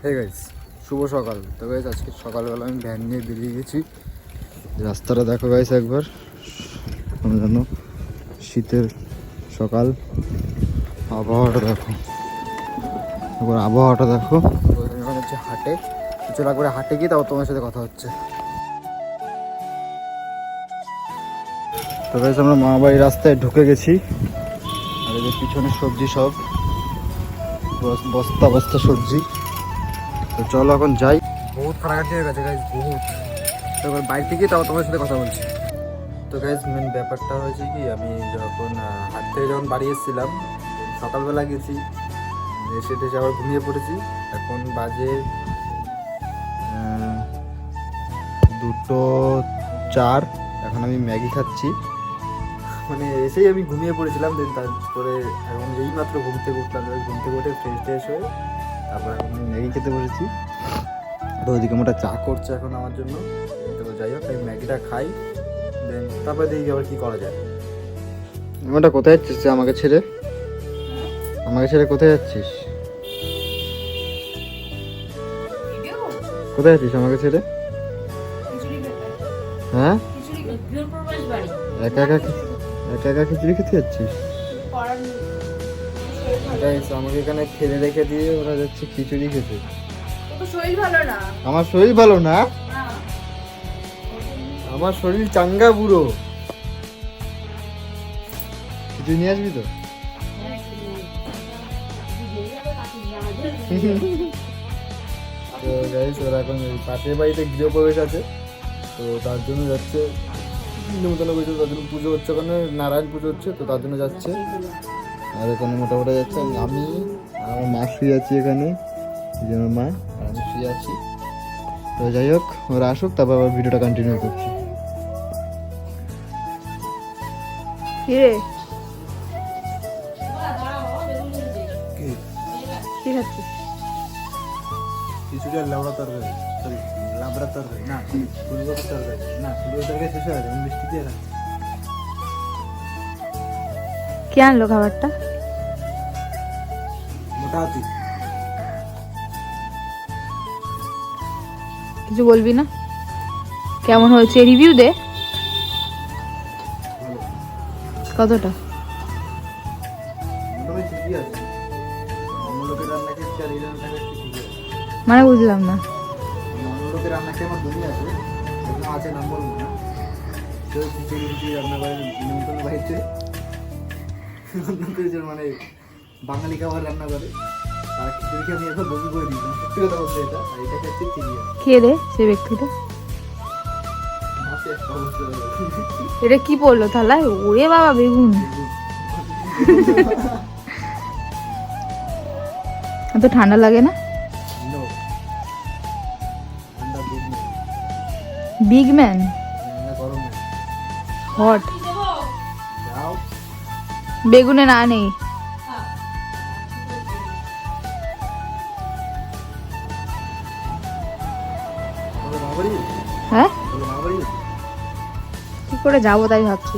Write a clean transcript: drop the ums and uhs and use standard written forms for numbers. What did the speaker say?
Hey guys, শুভ সকাল। তো guys আজকে সকালবেলা আমি ভ্যান নিয়ে বেরিয়ে গেছি। রাস্তাটা দেখো গাইস একবার, জানো শীতের সকাল, আবহাওয়াটা দেখো একবার, আবহাওয়াটা দেখো। এখন হচ্ছে হাটে, চলো একবারে হাটে গিয়ে তারপর তোমার সাথে কথা হচ্ছে। তো গাইস আমরা মামাবাড়ির রাস্তায় ঢুকে গেছি, আর এদের পিছনে সবজি সব বস্তা বস্তা সবজি। তো চলো এখন যাই। বহুত ফাটাকাটি হয়ে গেছে গাইজ, বহুত। তো এবার বাইরে থেকে তাও তোমার সাথে কথা বলছি। তো গাইজ মেন ব্যাপারটা হয়েছে কি, আমি যখন হাট থেকে যখন বাড়ি এসেছিলাম, সকালবেলা গেছি, এসে টেসে আবার ঘুমিয়ে পড়েছি। এখন বাজে 2:04। এখন আমি ম্যাগি খাচ্ছি, মানে এসেই আমি ঘুমিয়ে পড়েছিলাম। দেন তারপরে এখন এই মাত্র ঘুম থেকে উঠলাম, ঘুম থেকে উঠে ফ্রেশ ট্রেশ হয়ে তারপর এখন আমি ম্যাগি খেতে বসেছি। তো ওইদিকে মোটা চা করছে এখন আমার জন্য। তো যাই হোক, আমি ম্যাগিটা খাই, দেন তারপরে দেখি আবার কী করা যায়। ওটা কোথায় যাচ্ছিস আমাকে ছেড়ে? আমাকে ছেড়ে কোথায় যাচ্ছিস? কোথায় যাচ্ছিস আমাকে ছেড়ে? হ্যাঁ, একা একা একা একা খিচুড়ি খেতে যাচ্ছিস? আমাকে এখানে ফেলে রেখে দিয়ে ওরা যাচ্ছে খিচুড়ি খেতে। আমার শরীর ভালো না, আমার শরীর চাঙ্গা বুড়ো। খিচুড়ি নিয়ে আসবি তো? তো গাইস ওরা এখন পাশের বাড়িতে গৃহপ্রবেশ আছে, তো তার জন্য যাচ্ছে। নিমন্ত্রণ করেছে, তার জন্য পুজো হচ্ছে, ওখানে নারায়ণ পুজো হচ্ছে, তো তার জন্য যাচ্ছে। আর এখানে মোটামুটি যাচ্ছে আমি, আমার মা শুয়ে আছি এখানে, আমার মা আর আমি শুয়ে আছি। তো যাই হোক, ওরা আসুক, তারপর আবার ভিডিওটা কন্টিনিউ করছি। খিচুড়ি আর লাবড়া তরকারি, সরি লাবড়া তরকারি না, ফুলকপির তরকারি না, ফুলকপির তরকারি শেষ হয়ে গেছে, মিষ্টি দিয়ে রাখছি। কে আনলো খাবারটা? মোটা হাতি। কিছু বলবি না? কেমন হয়েছে রিভিউ দে। কতটা? মোটামুটি ঠিকই আছে। অন্য লোকের রান্না খেয়েছি আর এই রান্না খেয়েছি ঠিকই আছে। মানে বুঝলাম না। অন্য লোকের রান্না খেয়ে আমার দুনিয়া আছে, এরকম আছে নাম বলবো না। তো খিচুড়ি খিচুড়ি রান্না করে নিমন্ত্রণ বাড়িতে, মানে বাঙালি খাবার রান্না করে, আর খিচুড়ি খেয়ে আমি এখন বমি করে দিয়েছিলাম, সত্যি কথা বলতে। এটা আর এটা খেতে ঠিকই আছে। খেয়ে দে সে ব্যক্তিটা। মাসে একটা অবস্থা এটা কি পড়লো থালায়? ওরে বাবা, বেগুন। এত ঠান্ডা লাগে না? Big man hot. বেগুনে না নেই। হ্যাঁ, কি করে যাবো তাই ভাবছি।